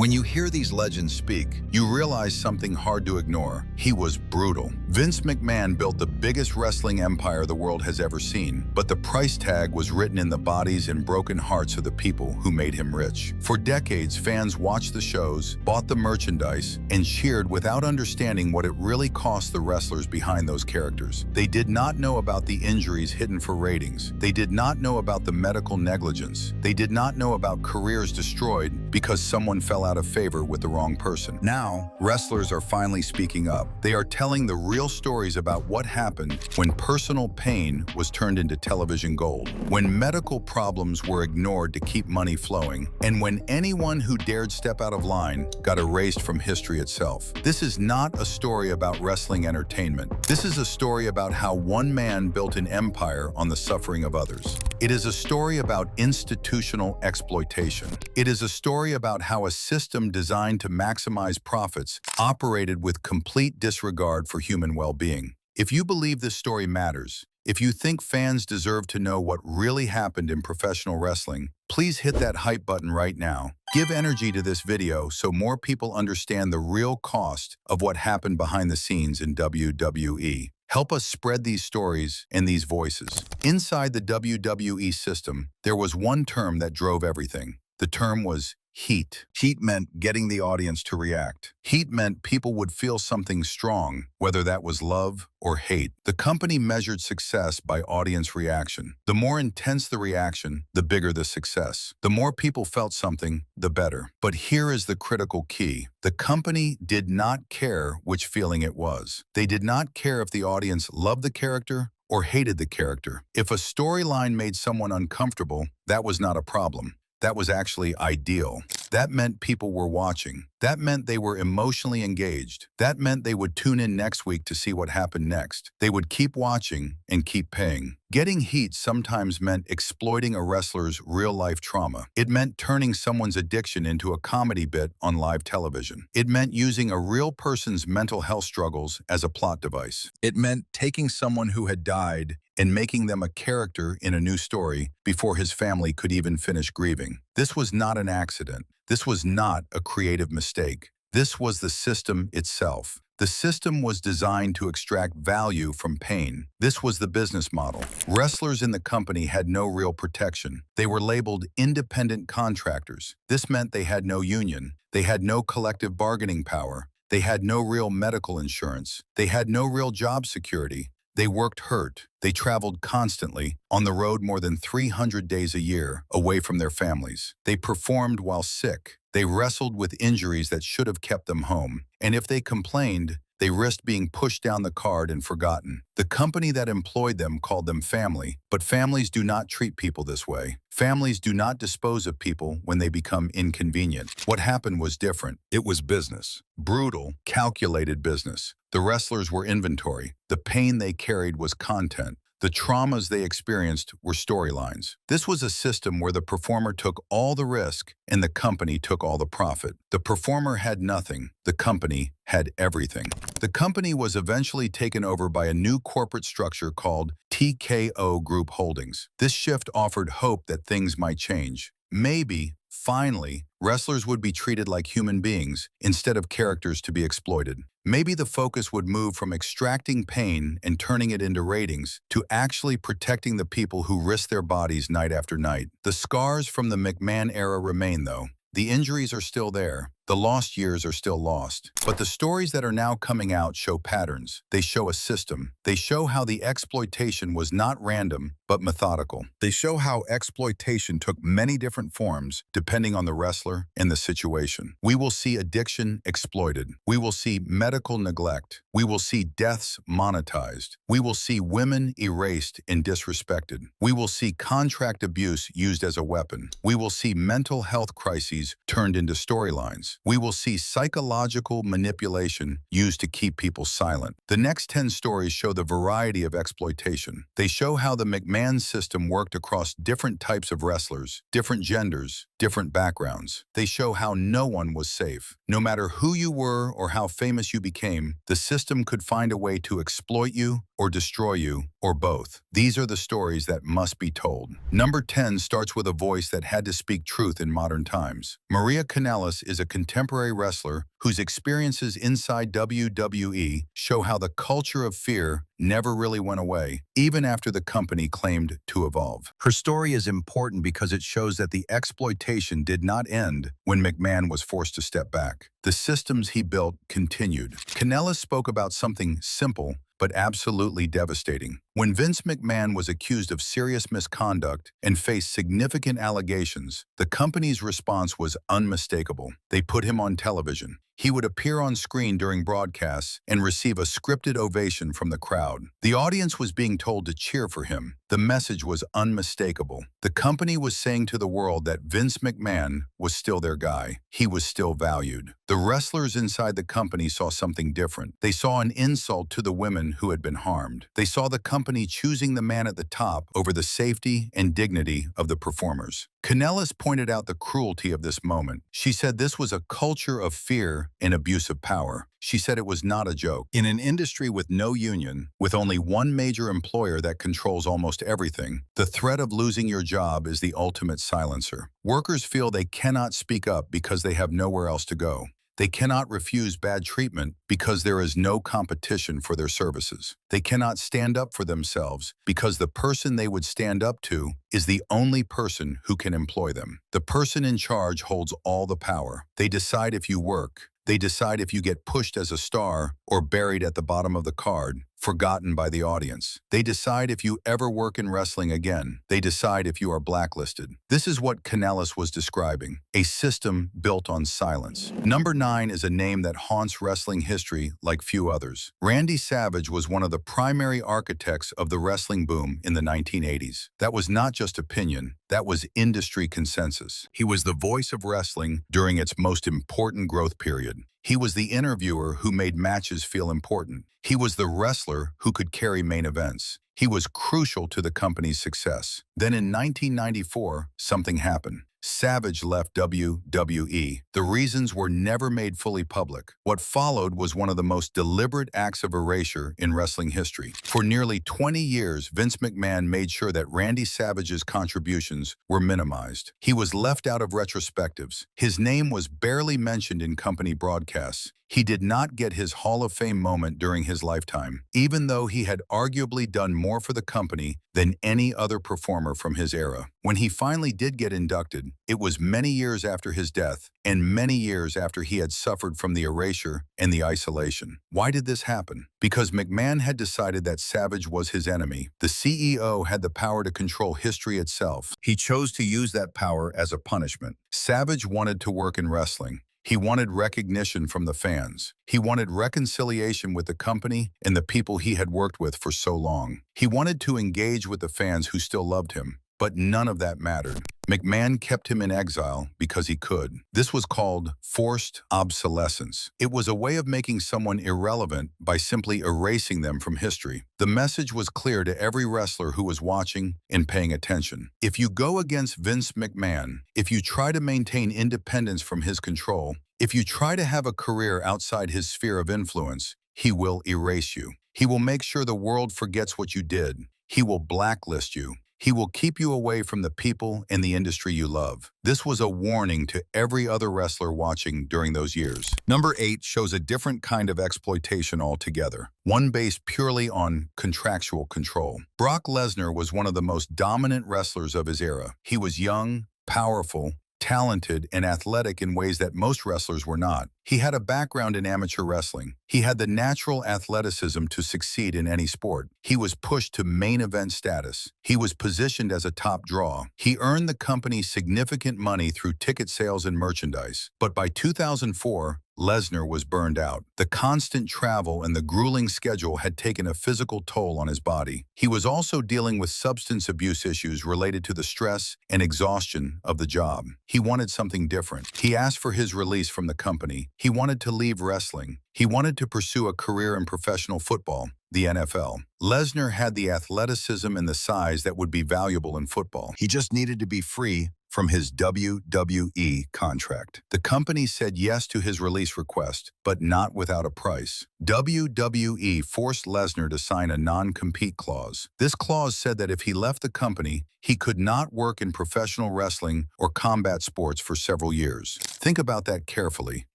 When you hear these legends speak, you realize something hard to ignore. He was brutal. Vince McMahon built the biggest wrestling empire the world has ever seen, but the price tag was written in the bodies and broken hearts of the people who made him rich. For decades, fans watched the shows, bought the merchandise, and cheered without understanding what it really cost the wrestlers behind those characters. They did not know about the injuries hidden for ratings. They did not know about the medical negligence. They did not know about careers destroyed because someone fell out of favor with the wrong person. Now, wrestlers are finally speaking up. They are telling the real stories about what happened when personal pain was turned into television gold, when medical problems were ignored to keep money flowing, and when anyone who dared step out of line got erased from history itself. This is not a story about wrestling entertainment. This is a story about how one man built an empire on the suffering of others. It is a story about institutional exploitation. It is a story about how a system designed to maximize profits operated with complete disregard for human well-being. If you believe this story matters, if you think fans deserve to know what really happened in professional wrestling, please hit that hype button right now. Give energy to this video so more people understand the real cost of what happened behind the scenes in WWE. Help us spread these stories and these voices. Inside the WWE system, there was one term that drove everything. The term was heat. Heat meant getting the audience to react. Heat meant people would feel something strong, whether that was love or hate. The company measured success by audience reaction. The more intense the reaction, the bigger the success. The more people felt something, the better. But here is the critical key. The company did not care which feeling it was. They did not care if the audience loved the character or hated the character. If a storyline made someone uncomfortable, that was not a problem. That was actually ideal. That meant people were watching. That meant they were emotionally engaged. That meant they would tune in next week to see what happened next. They would keep watching and keep paying. Getting heat sometimes meant exploiting a wrestler's real-life trauma. It meant turning someone's addiction into a comedy bit on live television. It meant using a real person's mental health struggles as a plot device. It meant taking someone who had died and making them a character in a new story before his family could even finish grieving. This was not an accident. This was not a creative mistake. This was the system itself. The system was designed to extract value from pain. This was the business model. Wrestlers in the company had no real protection. They were labeled independent contractors. This meant they had no union. They had no collective bargaining power. They had no real medical insurance. They had no real job security. They worked hurt. They traveled constantly, on the road more than 300 days a year, away from their families. They performed while sick. They wrestled with injuries that should have kept them home. And if they complained, they risked being pushed down the card and forgotten. The company that employed them called them family, but families do not treat people this way. Families do not dispose of people when they become inconvenient. What happened was different. It was business. Brutal, calculated business. The wrestlers were inventory. The pain they carried was content. The traumas they experienced were storylines. This was a system where the performer took all the risk and the company took all the profit. The performer had nothing. The company had everything. The company was eventually taken over by a new corporate structure called TKO Group Holdings. This shift offered hope that things might change. Maybe, finally, wrestlers would be treated like human beings instead of characters to be exploited. Maybe the focus would move from extracting pain and turning it into ratings to actually protecting the people who risk their bodies night after night. The scars from the McMahon era remain, though. The injuries are still there. The lost years are still lost. But the stories that are now coming out show patterns. They show a system. They show how the exploitation was not random, but methodical. They show how exploitation took many different forms depending on the wrestler and the situation. We will see addiction exploited. We will see medical neglect. We will see deaths monetized. We will see women erased and disrespected. We will see contract abuse used as a weapon. We will see mental health crises turned into storylines. We will see psychological manipulation used to keep people silent. The next 10 stories show the variety of exploitation. They show how the McMahon system worked across different types of wrestlers, different genders, different backgrounds. They show how no one was safe. No matter who you were or how famous you became, the system could find a way to exploit you or destroy you, or both. These are the stories that must be told. Number 10 starts with a voice that had to speak truth in modern times. Maria Kanellis is a contemporary wrestler whose experiences inside WWE show how the culture of fear never really went away, even after the company claimed to evolve. Her story is important because it shows that the exploitation did not end when McMahon was forced to step back. The systems he built continued. Kanellis spoke about something simple but absolutely devastating. When Vince McMahon was accused of serious misconduct and faced significant allegations, the company's response was unmistakable. They put him on television. He would appear on screen during broadcasts and receive a scripted ovation from the crowd. The audience was being told to cheer for him. The message was unmistakable. The company was saying to the world that Vince McMahon was still their guy. He was still valued. The wrestlers inside the company saw something different. They saw an insult to the women who had been harmed. They saw the company choosing the man at the top over the safety and dignity of the performers. Kanellis pointed out the cruelty of this moment. She said this was a culture of fear and abuse of power. She said it was not a joke. In an industry with no union, with only one major employer that controls almost everything, the threat of losing your job is the ultimate silencer. Workers feel they cannot speak up because they have nowhere else to go. They cannot refuse bad treatment because there is no competition for their services. They cannot stand up for themselves because the person they would stand up to is the only person who can employ them. The person in charge holds all the power. They decide if you work. They decide if you get pushed as a star or buried at the bottom of the card, forgotten by the audience. They decide if you ever work in wrestling again. They decide if you are blacklisted. This is what Kanellis was describing, a system built on silence. Number 9 is a name that haunts wrestling history like few others. Randy Savage was one of the primary architects of the wrestling boom in the 1980s. That was not just opinion, that was industry consensus. He was the voice of wrestling during its most important growth period. He was the interviewer who made matches feel important. He was the wrestler who could carry main events. He was crucial to the company's success. Then in 1994, something happened. Savage left WWE. The reasons were never made fully public. What followed was one of the most deliberate acts of erasure in wrestling history. For nearly 20 years, Vince McMahon made sure that Randy Savage's contributions were minimized. He was left out of retrospectives. His name was barely mentioned in company broadcasts. He did not get his Hall of Fame moment during his lifetime, even though he had arguably done more for the company than any other performer from his era. When he finally did get inducted, it was many years after his death and many years after he had suffered from the erasure and the isolation. Why did this happen? Because McMahon had decided that Savage was his enemy. The CEO had the power to control history itself. He chose to use that power as a punishment. Savage wanted to work in wrestling. He wanted recognition from the fans. He wanted reconciliation with the company and the people he had worked with for so long. He wanted to engage with the fans who still loved him, but none of that mattered. McMahon kept him in exile because he could. This was called forced obsolescence. It was a way of making someone irrelevant by simply erasing them from history. The message was clear to every wrestler who was watching and paying attention. If you go against Vince McMahon, if you try to maintain independence from his control, if you try to have a career outside his sphere of influence, he will erase you. He will make sure the world forgets what you did. He will blacklist you. He will keep you away from the people and the industry you love. This was a warning to every other wrestler watching during those years. Number 8 shows a different kind of exploitation altogether, one based purely on contractual control. Brock Lesnar was one of the most dominant wrestlers of his era. He was young, powerful, talented, and athletic in ways that most wrestlers were not. He had a background in amateur wrestling. He had the natural athleticism to succeed in any sport. He was pushed to main event status. He was positioned as a top draw. He earned the company significant money through ticket sales and merchandise. But by 2004, Lesnar was burned out. The constant travel and the grueling schedule had taken a physical toll on his body. He was also dealing with substance abuse issues related to the stress and exhaustion of the job. He wanted something different. He asked for his release from the company. He wanted to leave wrestling. He wanted to pursue a career in professional football, the NFL. Lesnar had the athleticism and the size that would be valuable in football. He just needed to be free from his WWE contract. The company said yes to his release request, but not without a price. WWE forced Lesnar to sign a non-compete clause. This clause said that if he left the company, he could not work in professional wrestling or combat sports for several years. Think about that carefully.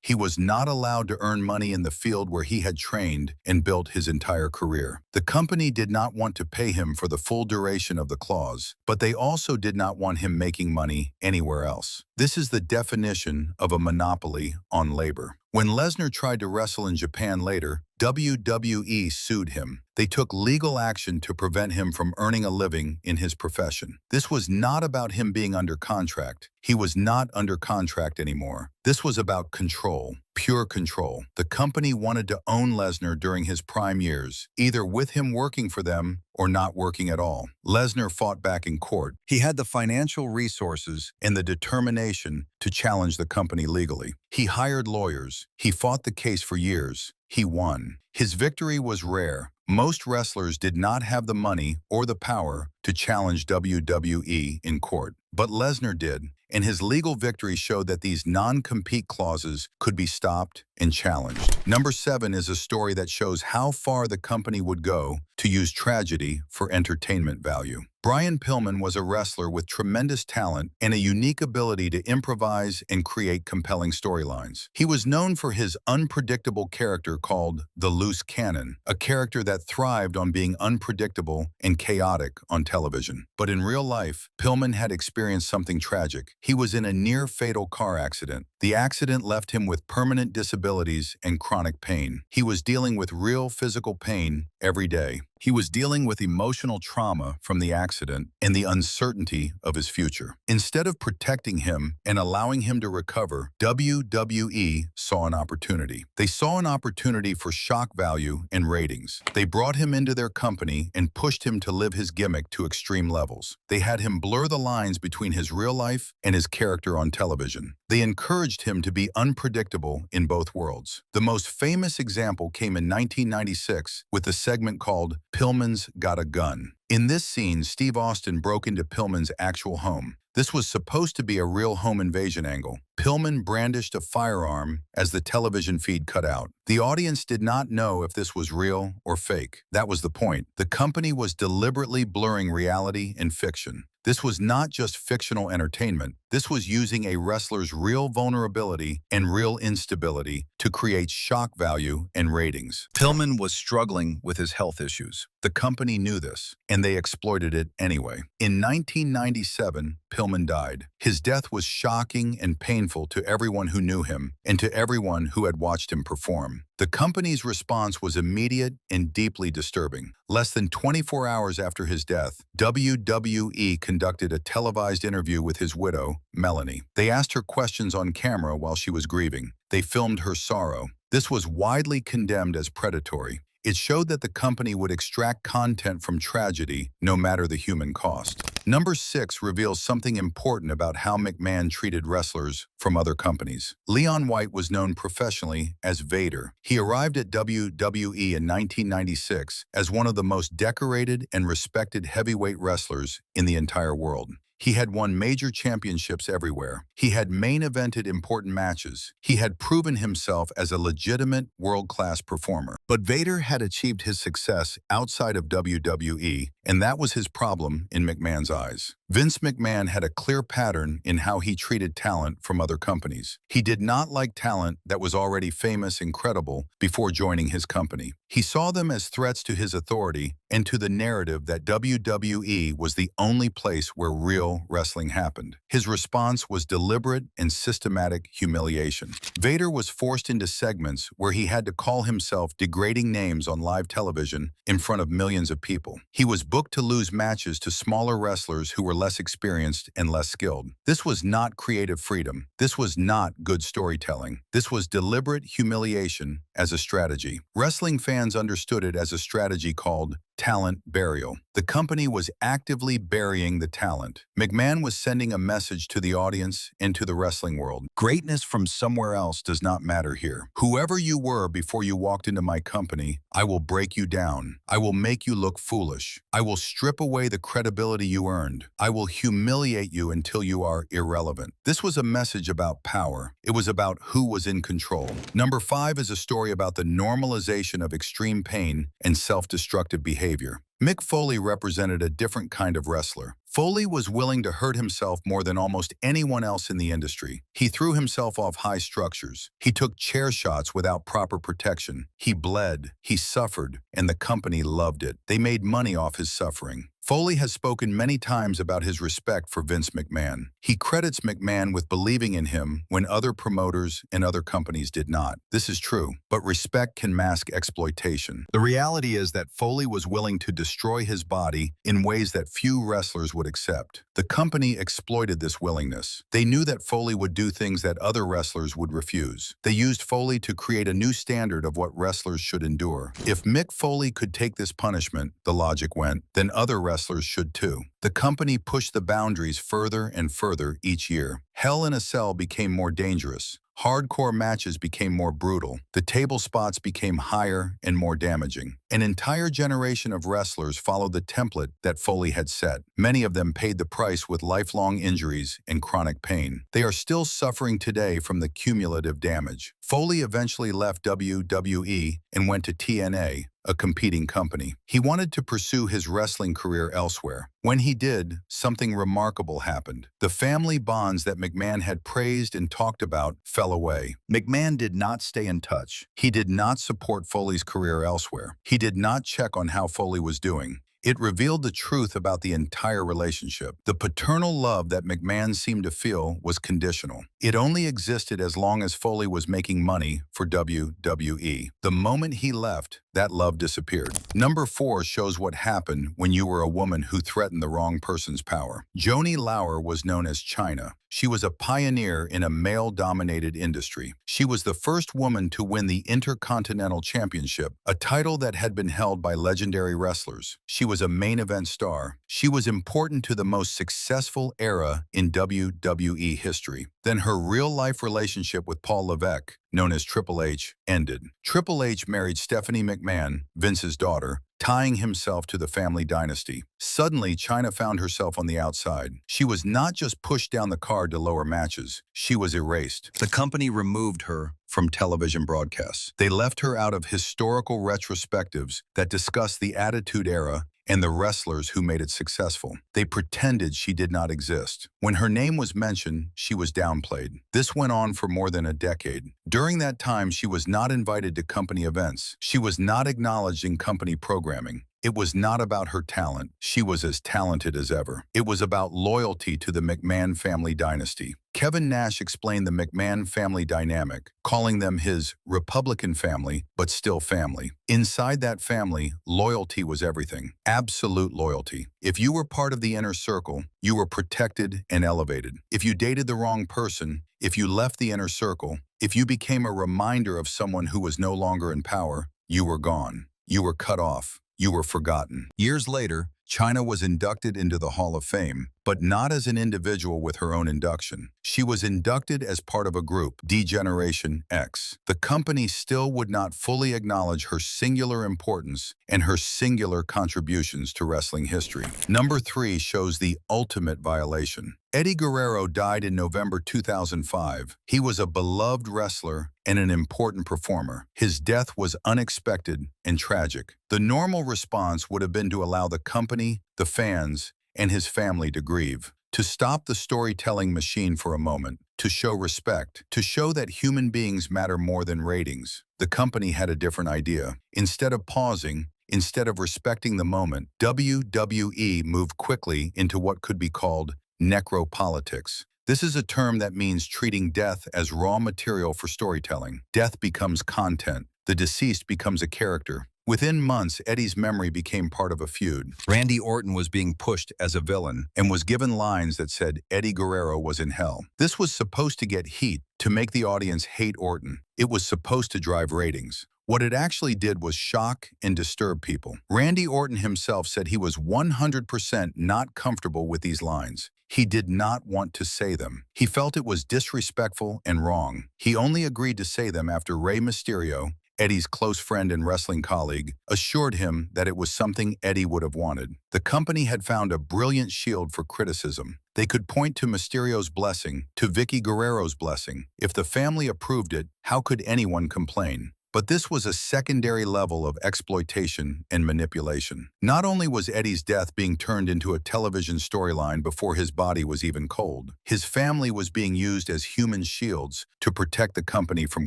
He was not allowed to earn money in the field where he had trained and built his entire career. The company did not want to pay him for the full duration of the clause, but they also did not want him making money anywhere else. This is the definition of a monopoly on labor. When Lesnar tried to wrestle in Japan later, WWE sued him. They took legal action to prevent him from earning a living in his profession. This was not about him being under contract. He was not under contract anymore. This was about control, pure control. The company wanted to own Lesnar during his prime years, either with him working for them or not working at all. Lesnar fought back in court. He had the financial resources and the determination to challenge the company legally. He hired lawyers. He fought the case for years. He won. His victory was rare. Most wrestlers did not have the money or the power to challenge WWE in court, but Lesnar did, and his legal victory showed that these non-compete clauses could be stopped and challenged. Number 7 is a story that shows how far the company would go to use tragedy for entertainment value. Brian Pillman was a wrestler with tremendous talent and a unique ability to improvise and create compelling storylines. He was known for his unpredictable character called the Loose Cannon, a character that thrived on being unpredictable and chaotic on television. But in real life, Pillman had experienced something tragic. He was in a near-fatal car accident. The accident left him with permanent disabilities and chronic pain. He was dealing with real physical pain every day. He was dealing with emotional trauma from the accident and the uncertainty of his future. Instead of protecting him and allowing him to recover, WWE saw an opportunity. They saw an opportunity for shock value and ratings. They brought him into their company and pushed him to live his gimmick to extreme levels. They had him blur the lines between his real life and his character on television. They encouraged him to be unpredictable in both worlds. The most famous example came in 1996 with the segment called Pillman's Got a Gun. In this scene, Steve Austin broke into Pillman's actual home. This was supposed to be a real home invasion angle. Pillman brandished a firearm as the television feed cut out. The audience did not know if this was real or fake. That was the point. The company was deliberately blurring reality and fiction. This was not just fictional entertainment. This was using a wrestler's real vulnerability and real instability to create shock value and ratings. Pillman was struggling with his health issues. The company knew this, and they exploited it anyway. In 1997, Pillman died. His death was shocking and painful to everyone who knew him and to everyone who had watched him perform. The company's response was immediate and deeply disturbing. Less than 24 hours after his death, WWE conducted a televised interview with his widow, Melanie. They asked her questions on camera while she was grieving. They filmed her sorrow. This was widely condemned as predatory. It showed that the company would extract content from tragedy, no matter the human cost. Number 6 reveals something important about how McMahon treated wrestlers from other companies. Leon White was known professionally as Vader. He arrived at WWE in 1996 as one of the most decorated and respected heavyweight wrestlers in the entire world. He had won major championships everywhere. He had main evented important matches. He had proven himself as a legitimate world-class performer. But Vader had achieved his success outside of WWE, and that was his problem in McMahon's eyes. Vince McMahon had a clear pattern in how he treated talent from other companies. He did not like talent that was already famous and credible before joining his company. He saw them as threats to his authority and to the narrative that WWE was the only place where real wrestling happened. His response was deliberate and systematic humiliation. Vader was forced into segments where he had to call himself degrading names on live television in front of millions of people. He was booked to lose matches to smaller wrestlers who were less experienced and less skilled. This was not creative freedom. This was not good storytelling. This was deliberate humiliation as a strategy. Wrestling fans understood it as a strategy called Talent burial. The company was actively burying the talent. McMahon was sending a message to the audience and to the wrestling world. Greatness from somewhere else does not matter here. Whoever you were before you walked into my company, I will break you down. I will make you look foolish. I will strip away the credibility you earned. I will humiliate you until you are irrelevant. This was a message about power. It was about who was in control. Number 5 is a story about the normalization of extreme pain and self-destructive behavior. Mick Foley represented a different kind of wrestler. Foley was willing to hurt himself more than almost anyone else in the industry. He threw himself off high structures. He took chair shots without proper protection. He bled. He suffered, and the company loved it. They made money off his suffering. Foley has spoken many times about his respect for Vince McMahon. He credits McMahon with believing in him when other promoters and other companies did not. This is true, but respect can mask exploitation. The reality is that Foley was willing to destroy his body in ways that few wrestlers would accept. The company exploited this willingness. They knew that Foley would do things that other wrestlers would refuse. They used Foley to create a new standard of what wrestlers should endure. If Mick Foley could take this punishment, the logic went, then other wrestlers should too. The company pushed the boundaries further and further each year. Hell in a Cell became more dangerous. Hardcore matches became more brutal. The table spots became higher and more damaging. An entire generation of wrestlers followed the template that Foley had set. Many of them paid the price with lifelong injuries and chronic pain. They are still suffering today from the cumulative damage. Foley eventually left WWE and went to TNA, a competing company. He wanted to pursue his wrestling career elsewhere. When he did, something remarkable happened. The family bonds that McMahon had praised and talked about fell away. McMahon did not stay in touch. He did not support Foley's career elsewhere. He did not check on how Foley was doing. It revealed the truth about the entire relationship. The paternal love that McMahon seemed to feel was conditional. It only existed as long as Foley was making money for WWE. The moment he left, that love disappeared. Number 4 shows what happened when you were a woman who threatened the wrong person's power. Joni Lauer was known as China. She was a pioneer in a male-dominated industry. She was the first woman to win the Intercontinental Championship, a title that had been held by legendary wrestlers. She was a main event star. She was important to the most successful era in WWE history. Then her real-life relationship with Paul Levesque, known as Triple H, ended. Triple H married Stephanie McMahon, Vince's daughter, tying himself to the family dynasty. Suddenly, China found herself on the outside. She was not just pushed down the card to lower matches, she was erased. The company removed her from television broadcasts. They left her out of historical retrospectives that discuss the Attitude Era and the wrestlers who made it successful. They pretended she did not exist. When her name was mentioned, she was downplayed. This went on for more than a decade. During that time, she was not invited to company events. She was not acknowledged in company programming. It was not about her talent. She was as talented as ever. It was about loyalty to the McMahon family dynasty. Kevin Nash explained the McMahon family dynamic, calling them his Republican family, but still family. Inside that family, loyalty was everything. Absolute loyalty. If you were part of the inner circle, you were protected and elevated. If you dated the wrong person, if you left the inner circle, if you became a reminder of someone who was no longer in power, you were gone. You were cut off. You were forgotten. Years later, China was inducted into the Hall of Fame, but not as an individual with her own induction. She was inducted as part of a group, D-Generation X. The company still would not fully acknowledge her singular importance and her singular contributions to wrestling history. Number 3 shows the ultimate violation. Eddie Guerrero died in November 2005. He was a beloved wrestler and an important performer. His death was unexpected and tragic. The normal response would have been to allow the company, the fans, and his family to grieve, to stop the storytelling machine for a moment, to show respect, to show that human beings matter more than ratings. The company had a different idea. Instead of pausing, instead of respecting the moment, WWE moved quickly into what could be called necropolitics. This is a term that means treating death as raw material for storytelling. Death becomes content. The deceased becomes a character. Within months, Eddie's memory became part of a feud. Randy Orton was being pushed as a villain and was given lines that said Eddie Guerrero was in hell. This was supposed to get heat, to make the audience hate Orton. It was supposed to drive ratings. What it actually did was shock and disturb people. Randy Orton himself said he was 100% not comfortable with these lines. He did not want to say them. He felt it was disrespectful and wrong. He only agreed to say them after Rey Mysterio, Eddie's close friend and wrestling colleague, assured him that it was something Eddie would have wanted. The company had found a brilliant shield for criticism. They could point to Mysterio's blessing, to Vicky Guerrero's blessing. If the family approved it, how could anyone complain? But this was a secondary level of exploitation and manipulation. Not only was Eddie's death being turned into a television storyline before his body was even cold, his family was being used as human shields to protect the company from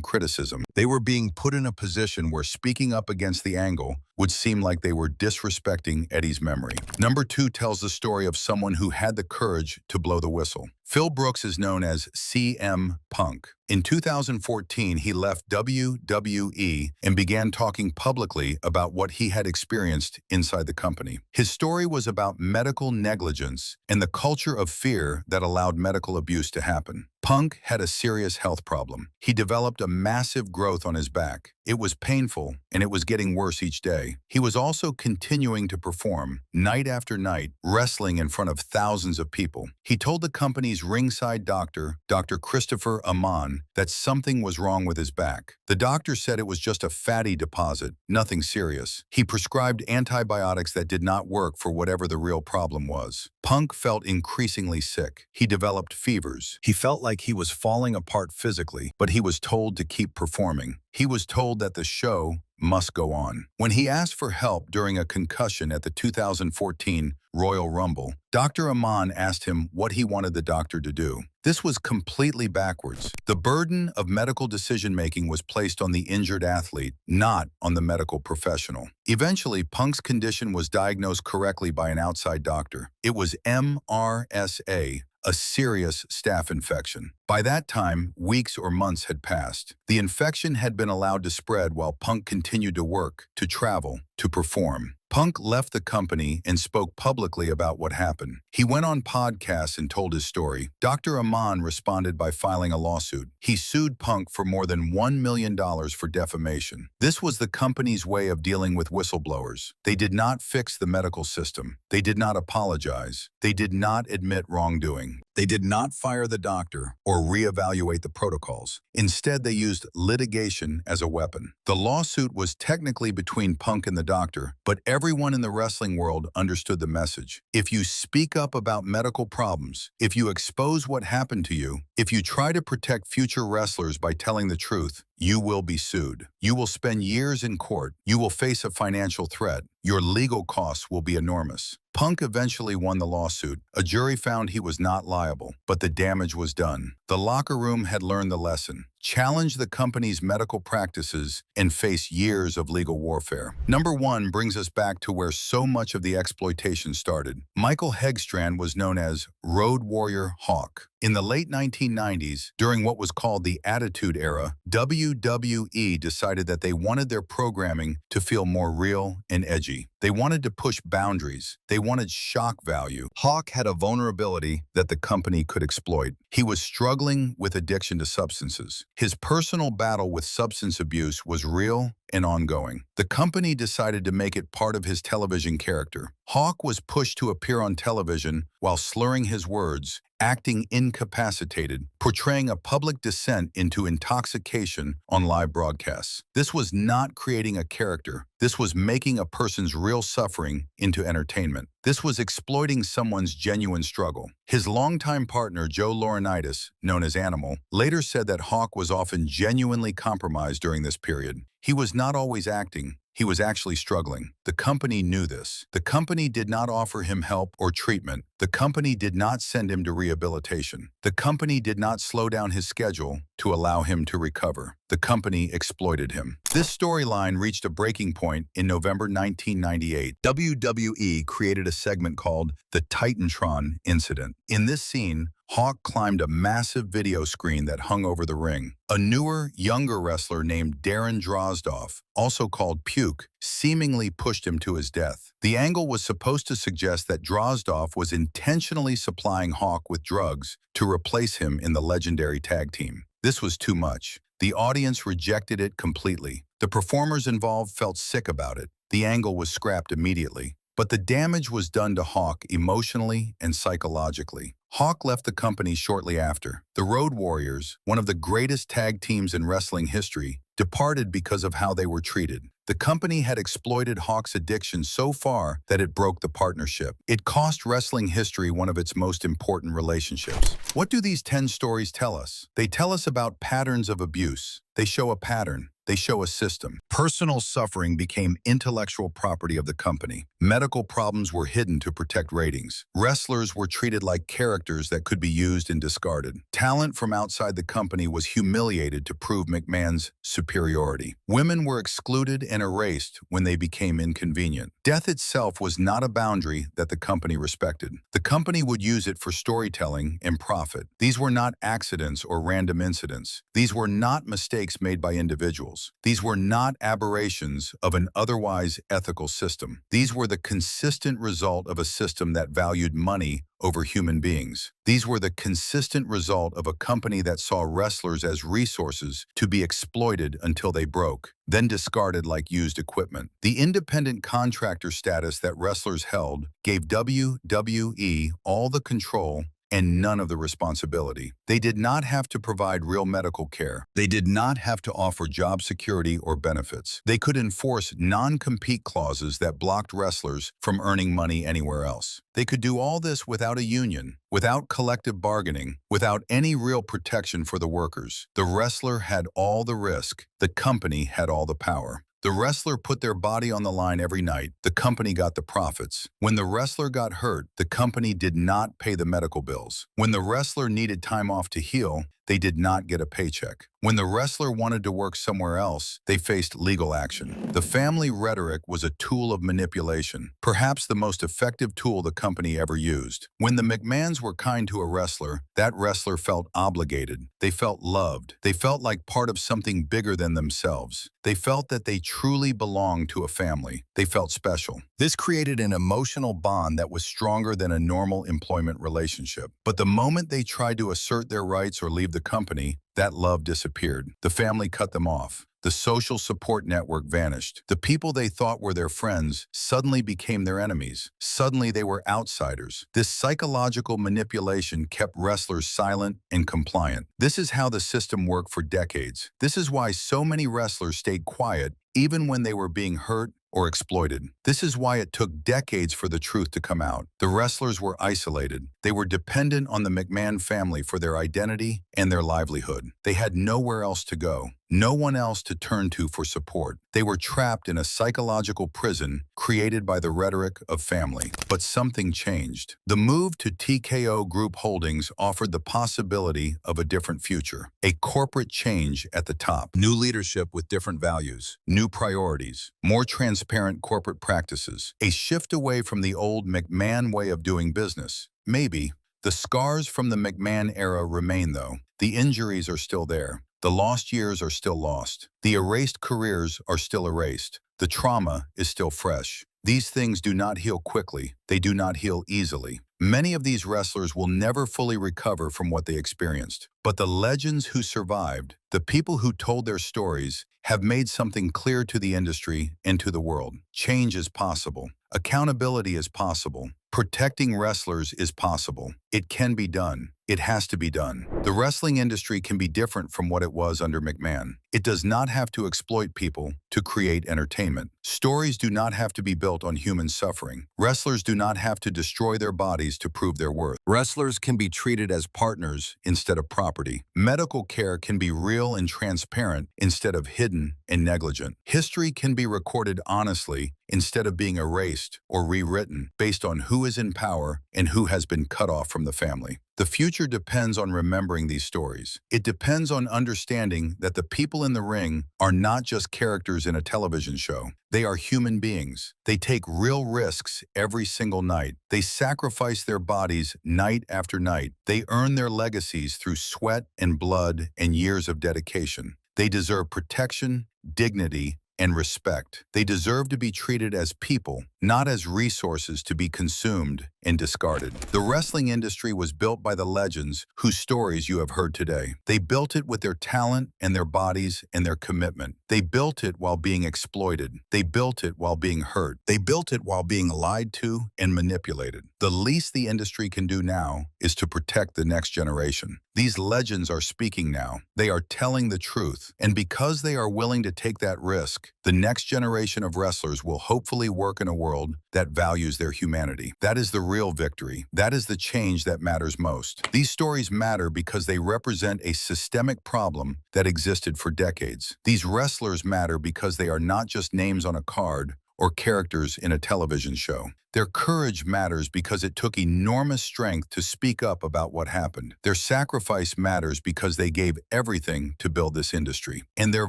criticism. They were being put in a position where speaking up against the angle would seem like they were disrespecting Eddie's memory. Number 2 tells the story of someone who had the courage to blow the whistle. Phil Brooks is known as CM Punk. In 2014, he left WWE and began talking publicly about what he had experienced inside the company. His story was about medical negligence and the culture of fear that allowed medical abuse to happen. Punk had a serious health problem. He developed a massive growth on his back. It was painful, and it was getting worse each day. He was also continuing to perform, night after night, wrestling in front of thousands of people. He told the company's ringside doctor, Dr. Christopher Amon, that something was wrong with his back. The doctor said it was just a fatty deposit, nothing serious. He prescribed antibiotics that did not work for whatever the real problem was. Punk felt increasingly sick. He developed fevers. He felt like he was falling apart physically, but he was told to keep performing. He was told that the show must go on. When he asked for help during a concussion at the 2014 Royal Rumble, Dr. Amon asked him what he wanted the doctor to do. This was completely backwards. The burden of medical decision-making was placed on the injured athlete, not on the medical professional. Eventually, Punk's condition was diagnosed correctly by an outside doctor. It was MRSA, a serious staph infection. By that time, weeks or months had passed. The infection had been allowed to spread while Punk continued to work, to travel, to perform. Punk left the company and spoke publicly about what happened. He went on podcasts and told his story. Dr. Amon responded by filing a lawsuit. He sued Punk for more than $1 million for defamation. This was the company's way of dealing with whistleblowers. They did not fix the medical system. They did not apologize. They did not admit wrongdoing. They did not fire the doctor or reevaluate the protocols. Instead, they used litigation as a weapon. The lawsuit was technically between Punk and the doctor, but everyone in the wrestling world understood the message. If you speak up about medical problems, if you expose what happened to you, if you try to protect future wrestlers by telling the truth, you will be sued. You will spend years in court. You will face a financial threat. Your legal costs will be enormous. Punk eventually won the lawsuit. A jury found he was not liable, but the damage was done. The locker room had learned the lesson. Challenge the company's medical practices and face years of legal warfare. Number 1 brings us back to where so much of the exploitation started. Michael Hegstrand was known as Road Warrior Hawk. In the late 1990s, during what was called the Attitude Era, WWE decided that they wanted their programming to feel more real and edgy. They wanted to push boundaries. They wanted shock value. Hawk had a vulnerability that the company could exploit. He was struggling with addiction to substances. His personal battle with substance abuse was real and ongoing. The company decided to make it part of his television character. Hawk was pushed to appear on television while slurring his words, acting incapacitated, portraying a public descent into intoxication on live broadcasts. This was not creating a character. This was making a person's real suffering into entertainment. This was exploiting someone's genuine struggle. His longtime partner, Joe Laurinaitis, known as Animal, later said that Hawk was often genuinely compromised during this period. He was not always acting. He was actually struggling. The company knew this. The company did not offer him help or treatment. The company did not send him to rehabilitation. The company did not slow down his schedule to allow him to recover. The company exploited him. This storyline reached a breaking point in November 1998. WWE created a segment called the Titantron Incident. In this scene, Hawk climbed a massive video screen that hung over the ring. A newer, younger wrestler named Darren Drozdov, also called Puke, seemingly pushed him to his death. The angle was supposed to suggest that Drozdov was intentionally supplying Hawk with drugs to replace him in the legendary tag team. This was too much. The audience rejected it completely. The performers involved felt sick about it. The angle was scrapped immediately. But the damage was done to Hawk emotionally and psychologically. Hawk left the company shortly after. The Road Warriors, one of the greatest tag teams in wrestling history, departed because of how they were treated. The company had exploited Hawk's addiction so far that it broke the partnership. It cost wrestling history one of its most important relationships. What do these 10 stories tell us? They tell us about patterns of abuse. They show a pattern. They show a system. Personal suffering became intellectual property of the company. Medical problems were hidden to protect ratings. Wrestlers were treated like characters that could be used and discarded. Talent from outside the company was humiliated to prove McMahon's superiority. Women were excluded and erased when they became inconvenient. Death itself was not a boundary that the company respected. The company would use it for storytelling and profit. These were not accidents or random incidents. These were not mistakes made by individuals. These were not aberrations of an otherwise ethical system. These were the consistent result of a system that valued money over human beings. These were the consistent result of a company that saw wrestlers as resources to be exploited until they broke, then discarded like used equipment. The independent contractor status that wrestlers held gave WWE all the control and none of the responsibility. They did not have to provide real medical care. They did not have to offer job security or benefits. They could enforce non-compete clauses that blocked wrestlers from earning money anywhere else. They could do all this without a union, without collective bargaining, without any real protection for the workers. The wrestler had all the risk. The company had all the power. The wrestler put their body on the line every night. The company got the profits. When the wrestler got hurt, the company did not pay the medical bills. When the wrestler needed time off to heal, they did not get a paycheck. When the wrestler wanted to work somewhere else, they faced legal action. The family rhetoric was a tool of manipulation, perhaps the most effective tool the company ever used. When the McMahons were kind to a wrestler, that wrestler felt obligated. They felt loved. They felt like part of something bigger than themselves. They felt that they truly belonged to a family. They felt special. This created an emotional bond that was stronger than a normal employment relationship. But the moment they tried to assert their rights or leave the company, that love disappeared. The family cut them off. The social support network vanished. The people they thought were their friends suddenly became their enemies. Suddenly they were outsiders. This psychological manipulation kept wrestlers silent and compliant. This is how the system worked for decades. This is why so many wrestlers stayed quiet even when they were being hurt or exploited. This is why it took decades for the truth to come out. The wrestlers were isolated. They were dependent on the McMahon family for their identity and their livelihood. They had nowhere else to go, no one else to turn to for support. They were trapped in a psychological prison created by the rhetoric of family. But something changed. The move to TKO Group Holdings offered the possibility of a different future. A corporate change at the top. New leadership with different values. New priorities. More transparent corporate practices. A shift away from the old McMahon way of doing business. Maybe. The scars from the McMahon era remain, though. The injuries are still there. The lost years are still lost. The erased careers are still erased. The trauma is still fresh. These things do not heal quickly. They do not heal easily. Many of these wrestlers will never fully recover from what they experienced. But the legends who survived, the people who told their stories, have made something clear to the industry and to the world. Change is possible. Accountability is possible. Protecting wrestlers is possible. It can be done. It has to be done. The wrestling industry can be different from what it was under McMahon. It does not have to exploit people to create entertainment. Stories do not have to be built on human suffering. Wrestlers do not have to destroy their bodies to prove their worth. Wrestlers can be treated as partners instead of property. Medical care can be real and transparent instead of hidden and negligent. History can be recorded honestly instead of being erased or rewritten based on who is in power and who has been cut off from the family. The future depends on remembering these stories. It depends on understanding that the people in the ring are not just characters in a television show. They are human beings. They take real risks every single night. They sacrifice their bodies night after night. They earn their legacies through sweat and blood and years of dedication. They deserve protection, dignity, and respect. They deserve to be treated as people, not as resources to be consumed and discarded. The wrestling industry was built by the legends whose stories you have heard today. They built it with their talent and their bodies and their commitment. They built it while being exploited. They built it while being hurt. They built it while being lied to and manipulated. The least the industry can do now is to protect the next generation. These legends are speaking now. They are telling the truth. And because they are willing to take that risk, the next generation of wrestlers will hopefully work in a world that values their humanity. That is the real victory. That is the change that matters most. These stories matter because they represent a systemic problem that existed for decades. These wrestlers matter because they are not just names on a card or characters in a television show. Their courage matters because it took enormous strength to speak up about what happened. Their sacrifice matters because they gave everything to build this industry. And their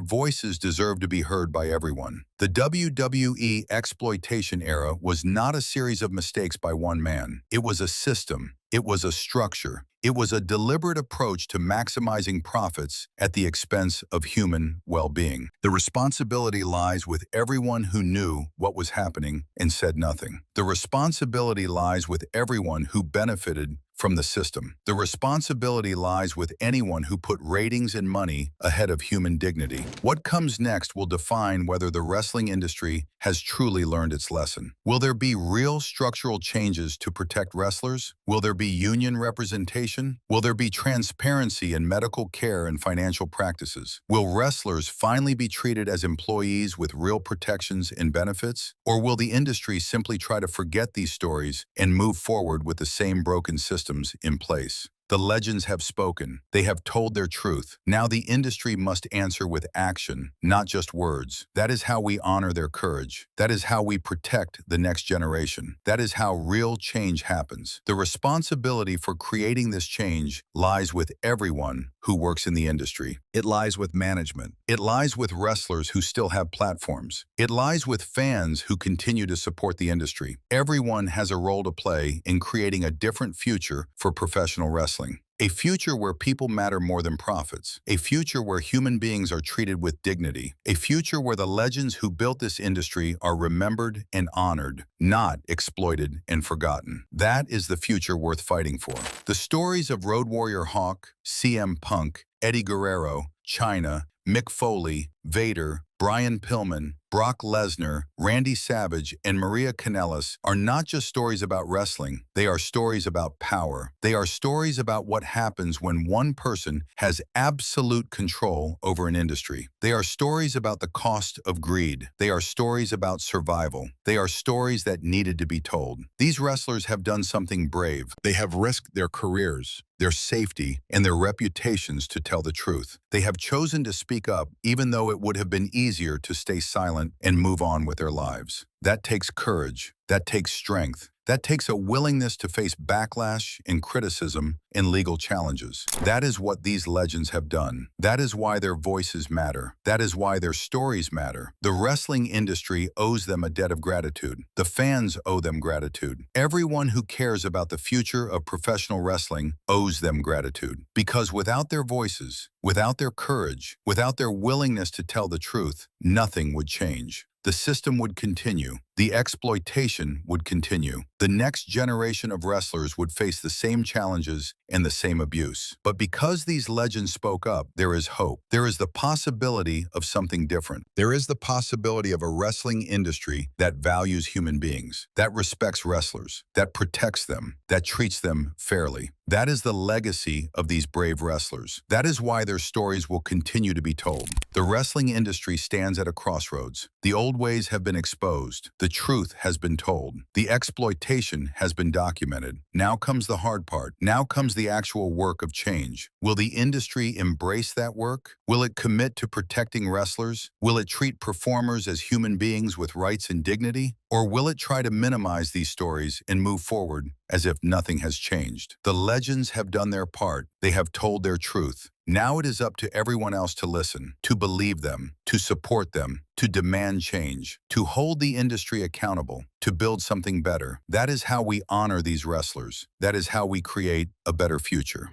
voices deserve to be heard by everyone. The WWE exploitation era was not a series of mistakes by one man. It was a system. It was a structure. It was a deliberate approach to maximizing profits at the expense of human well-being. The responsibility lies with everyone who knew what was happening and said nothing. The responsibility lies with everyone who benefited from the system. The responsibility lies with anyone who put ratings and money ahead of human dignity. What comes next will define whether the wrestling industry has truly learned its lesson. Will there be real structural changes to protect wrestlers? Will there be union representation? Will there be transparency in medical care and financial practices? Will wrestlers finally be treated as employees with real protections and benefits? Or will the industry simply try to forget these stories and move forward with the same broken systems in place? The legends have spoken. They have told their truth. Now the industry must answer with action, not just words. That is how we honor their courage. That is how we protect the next generation. That is how real change happens. The responsibility for creating this change lies with everyone who works in the industry. It lies with management. It lies with wrestlers who still have platforms. It lies with fans who continue to support the industry. Everyone has a role to play in creating a different future for professional wrestling. A future where people matter more than profits. A future where human beings are treated with dignity. A future where the legends who built this industry are remembered and honored, not exploited and forgotten. That is the future worth fighting for. The stories of Road Warrior Hawk, CM Punk, Eddie Guerrero, China, Mick Foley, Vader, Brian Pillman, Brock Lesnar, Randy Savage, and Maria Kanellis are not just stories about wrestling. They are stories about power. They are stories about what happens when one person has absolute control over an industry. They are stories about the cost of greed. They are stories about survival. They are stories that needed to be told. These wrestlers have done something brave. They have risked their careers, their safety, and their reputations to tell the truth. They have chosen to speak up, even though it would have been easier to stay silent and move on with their lives. That takes courage. That takes strength. That takes a willingness to face backlash and criticism and legal challenges. That is what these legends have done. That is why their voices matter. That is why their stories matter. The wrestling industry owes them a debt of gratitude. The fans owe them gratitude. Everyone who cares about the future of professional wrestling owes them gratitude. Because without their voices, without their courage, without their willingness to tell the truth, nothing would change. The system would continue. The exploitation would continue. The next generation of wrestlers would face the same challenges and the same abuse. But because these legends spoke up, there is hope. There is the possibility of something different. There is the possibility of a wrestling industry that values human beings, that respects wrestlers, that protects them, that treats them fairly. That is the legacy of these brave wrestlers. That is why their stories will continue to be told. The wrestling industry stands at a crossroads. The old ways have been exposed. The truth has been told. The exploitation has been documented. Now comes the hard part. Now comes the actual work of change. Will the industry embrace that work? Will it commit to protecting wrestlers? Will it treat performers as human beings with rights and dignity? Or will it try to minimize these stories and move forward as if nothing has changed? The legends have done their part. They have told their truth. Now it is up to everyone else to listen, to believe them, to support them, to demand change, to hold the industry accountable, to build something better. That is how we honor these wrestlers. That is how we create a better future.